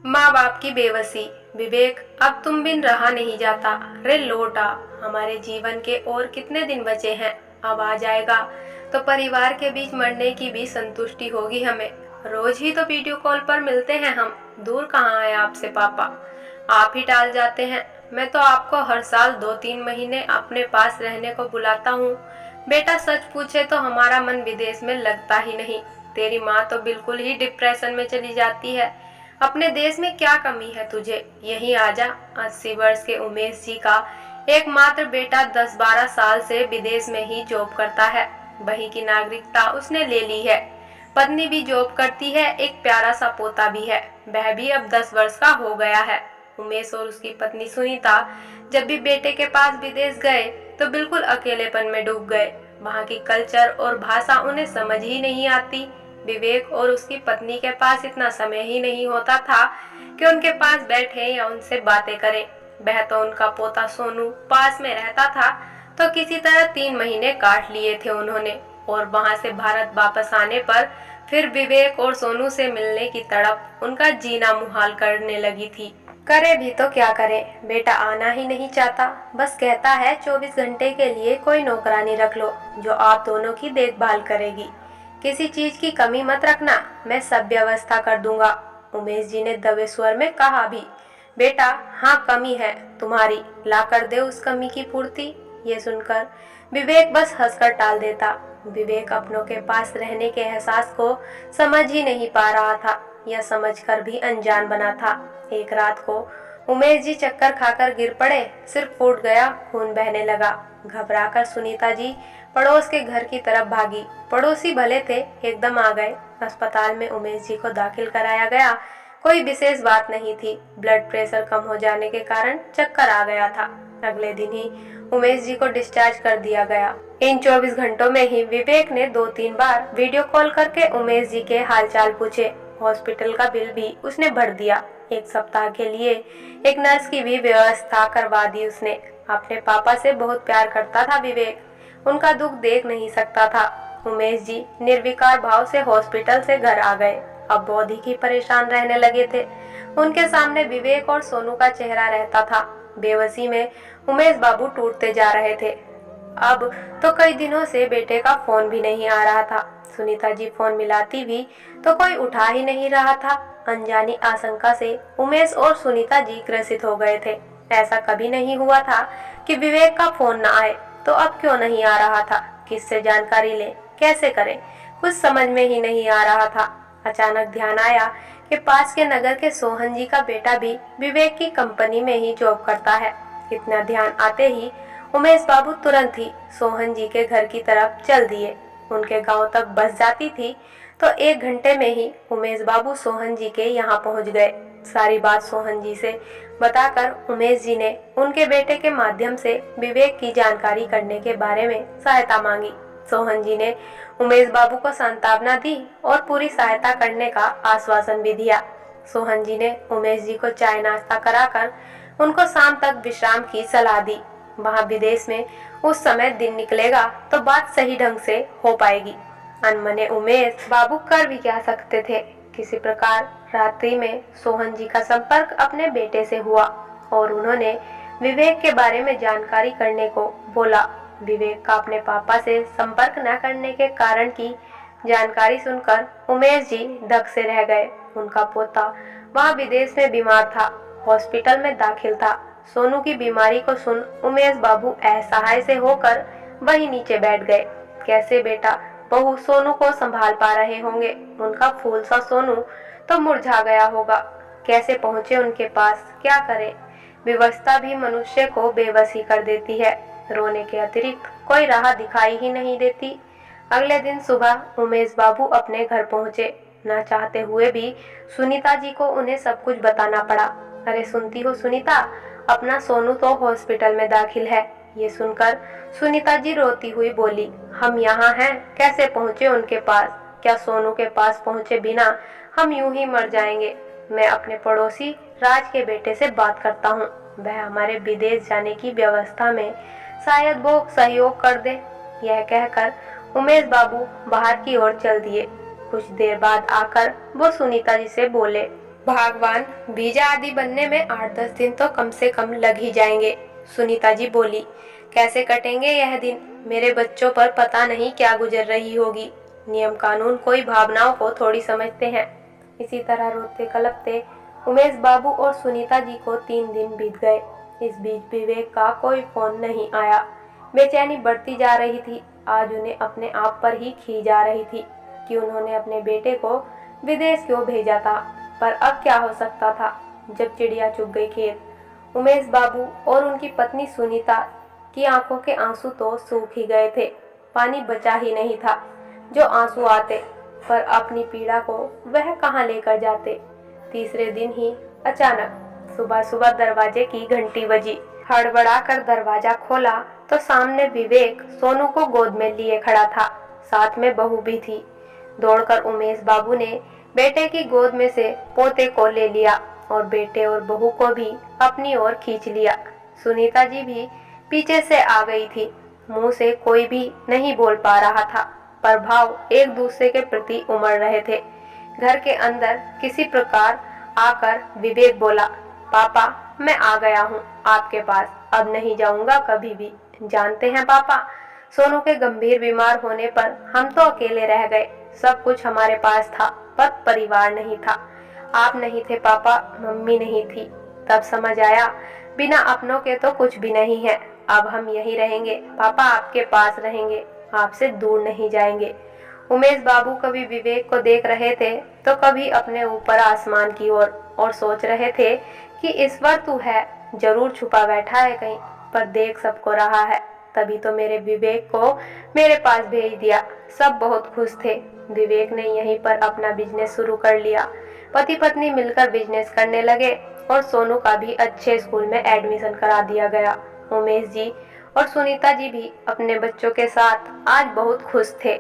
माँ बाप की बेबसी। विवेक, अब तुम बिन रहा नहीं जाता। रे लौट आ। हमारे जीवन के और कितने दिन बचे हैं। अब आ जाएगा तो परिवार के बीच मरने की भी संतुष्टि होगी हमें। रोज ही तो वीडियो कॉल पर मिलते हैं हम। दूर कहाँ है आपसे पापा। आप ही टाल जाते हैं। मैं तो आपको हर साल 2-3 महीने अपने पास रहने को बुलाता हूँ। बेटा सच पूछे तो हमारा मन विदेश में लगता ही नहीं। तेरी माँ तो बिल्कुल ही डिप्रेशन में चली जाती है। अपने देश में क्या कमी है तुझे, यहीं आजा। 80 वर्ष के उमेश जी का एकमात्र बेटा 10-12 साल से विदेश में ही जॉब करता है। वही की नागरिकता उसने ले ली है। पत्नी भी जॉब करती है, एक प्यारा सा पोता भी है। वह भी अब 10 वर्ष का हो गया है। उमेश और उसकी पत्नी सुनीता जब भी बेटे के पास विदेश गए तो बिल्कुल अकेलेपन में डूब गए। वहाँ की कल्चर और भाषा उन्हें समझ ही नहीं आती। विवेक और उसकी पत्नी के पास इतना समय ही नहीं होता था कि उनके पास बैठे या उनसे बातें करें। वह तो उनका पोता सोनू पास में रहता था तो किसी तरह 3 महीने काट लिए थे उन्होंने। और वहां से भारत वापस आने पर फिर विवेक और सोनू से मिलने की तड़प उनका जीना मुहाल करने लगी थी। करे भी तो क्या करे, बेटा आना ही नहीं चाहता। बस कहता है 24 घंटे के लिए कोई नौकरानी रख लो जो आप दोनों की देखभाल करेगी। किसी चीज की कमी मत रखना, मैं सब व्यवस्था कर दूंगा। उमेश जी ने दबे स्वर में कहा भी। बेटा हाँ कमी है तुम्हारी, ला कर दे उस कमी की पूर्ति। ये सुनकर विवेक बस हंसकर टाल देता। विवेक अपनों के पास रहने के एहसास को समझ ही नहीं पा रहा था, या समझकर भी अनजान बना था। एक रात को उमेश जी चक्कर खाकर गिर पड़े, सिर फूट गया, खून बहने लगा। घबराकर सुनीता जी पड़ोस के घर की तरफ भागी। पड़ोसी भले थे, एकदम आ गए। अस्पताल में उमेश जी को दाखिल कराया गया। कोई विशेष बात नहीं थी, ब्लड प्रेशर कम हो जाने के कारण चक्कर आ गया था। अगले दिन ही उमेश जी को डिस्चार्ज कर दिया गया। इन 24 घंटों में ही विवेक ने 2-3 बार वीडियो कॉल करके उमेश जी के हालचाल पूछे। हॉस्पिटल का बिल भी उसने भर दिया। एक सप्ताह के लिए एक नर्स की भी व्यवस्था करवा दी उसने। अपने पापा से बहुत प्यार करता था विवेक, उनका दुख देख नहीं सकता था। उमेश जी निर्विकार भाव से हॉस्पिटल से घर आ गए। अब बहुत ही परेशान रहने लगे थे। उनके सामने विवेक और सोनू का चेहरा रहता था। बेबसी में उमेश बाबू टूटते जा रहे थे। अब तो कई दिनों से बेटे का फोन भी नहीं आ रहा था। सुनीता जी फोन मिलाती भी तो कोई उठा ही नहीं रहा था। अनजानी आशंका से उमेश और सुनीता जी ग्रसित हो गए थे। ऐसा कभी नहीं हुआ था कि विवेक का फोन न आए, तो अब क्यों नहीं आ रहा था। किससे जानकारी ले, कैसे करें, कुछ समझ में ही नहीं आ रहा था। अचानक ध्यान आया कि पास के नगर के सोहन जी का बेटा भी विवेक की कंपनी में ही जॉब करता है। इतना ध्यान आते ही उमेश बाबू तुरंत ही सोहन जी के घर की तरफ चल दिए। उनके गांव तक बस जाती थी तो 1 घंटे में ही उमेश बाबू सोहन जी के यहाँ पहुँच गए। सारी बात सोहन जी से बताकर उमेश जी ने उनके बेटे के माध्यम से विवेक की जानकारी करने के बारे में सहायता मांगी। सोहन जी ने उमेश बाबू को सांत्वना दी और पूरी सहायता करने का आश्वासन भी दिया। सोहन जी ने उमेश जी को चाय नाश्ता कराकर उनको शाम तक विश्राम की सलाह दी। वहाँ विदेश में उस समय दिन निकलेगा तो बात सही ढंग से हो पाएगी। अनमने उमेश बाबू कर भी क्या सकते थे। किसी प्रकार रात्रि में सोहन जी का संपर्क अपने बेटे से हुआ और उन्होंने विवेक के बारे में जानकारी करने को बोला। विवेक का अपने पापा से संपर्क न करने के कारण की जानकारी सुनकर उमेश जी धक से रह गए। उनका पोता वहाँ विदेश में बीमार था, हॉस्पिटल में दाखिल था। सोनू की बीमारी को सुन उमेश बाबू असहाय से होकर वहीं नीचे बैठ गए। कैसे बेटा बहू सोनू को संभाल पा रहे होंगे। उनका फूल सा सोनू तो मुरझा गया होगा। कैसे पहुँचे उनके पास, क्या करे। विवशता भी मनुष्य को बेबस ही कर देती है। रोने के अतिरिक्त कोई राह दिखाई ही नहीं देती। अगले दिन सुबह उमेश बाबू अपने घर पहुँचे। न चाहते हुए भी सुनीता जी को उन्हें सब कुछ बताना पड़ा। अरे सुनती हो सुनीता, अपना सोनू तो हॉस्पिटल में दाखिल है। ये सुनकर सुनीता जी रोती हुई बोली, हम यहाँ हैं, कैसे पहुँचे उनके पास। क्या सोनू के पास पहुँचे बिना हम यूं ही मर जाएंगे। मैं अपने पड़ोसी राज के बेटे से बात करता हूँ, वह हमारे विदेश जाने की व्यवस्था में शायद वो सहयोग कर दे। यह कहकर उमेश बाबू बाहर की ओर चल दिए। कुछ देर बाद आकर वो सुनीता जी से बोले, भगवान, वीजा आदि बनने में 8-10 दिन तो कम से कम लग ही जाएंगे। सुनीता जी बोली। कैसे कटेंगे यह दिन? मेरे बच्चों पर पता नहीं क्या गुजर रही होगी। नियम कानून कोई भावनाओं को थोड़ी समझते हैं। इसी तरह रोते कलपते उमेश बाबू और सुनीता जी को 3 दिन बीत गए। इस बीच विवेक का कोई फोन नहीं आया। बेचैनी बढ़ती जा रही थी। आज उन्हें अपने आप पर ही खींच जा रही थी कि उन्होंने अपने बेटे को विदेश क्यों भेजा था। पर अब क्या हो सकता था जब चिड़िया चुग गई खेत। उमेश बाबू और उनकी पत्नी सुनीता की आंखों के आंसू तो सूख ही गए थे। पानी बचा ही नहीं था। जो आंसू आते पर अपनी पीड़ा को वह कहाँ लेकर जाते। तीसरे दिन ही अचानक सुबह सुबह दरवाजे की घंटी बजी। हड़बड़ाकर दरवाजा खोला तो सामने विवेक सोनू को गोद में लिए खड़ा था। साथ में बहू भी थी। दौड़कर उमेश बाबू ने बेटे की गोद में से पोते को ले लिया और बेटे और बहू को भी अपनी ओर खींच लिया। सुनीता जी भी पीछे से आ गई थी। मुंह से कोई भी नहीं बोल पा रहा था, पर भाव एक दूसरे के प्रति उमड़ रहे थे। घर के अंदर किसी प्रकार आकर विवेक बोला, पापा मैं आ गया हूँ आपके पास, अब नहीं जाऊंगा कभी भी। जानते हैं पापा, सोनू के गंभीर बीमार होने पर हम तो अकेले रह गए। सब कुछ हमारे पास था पर परिवार नहीं था। आप नहीं थे पापा, मम्मी नहीं थी। तब समझ आया बिना अपनों के तो कुछ भी नहीं है। अब हम यहीं रहेंगे पापा, आपके पास रहेंगे, आपसे दूर नहीं जाएंगे। उमेश बाबू कभी विवेक को देख रहे थे तो कभी अपने ऊपर आसमान की ओर और सोच रहे थे कि ईश्वर तू है, जरूर छुपा बैठा है कहीं, पर देख सबको रहा है। तभी तो मेरे विवेक को मेरे पास भेज दिया। सब बहुत खुश थे। विवेक ने यहीं पर अपना बिजनेस शुरू कर लिया। पति पत्नी मिलकर बिजनेस करने लगे और सोनू का भी अच्छे स्कूल में एडमिशन करा दिया गया। उमेश जी और सुनीता जी भी अपने बच्चों के साथ आज बहुत खुश थे।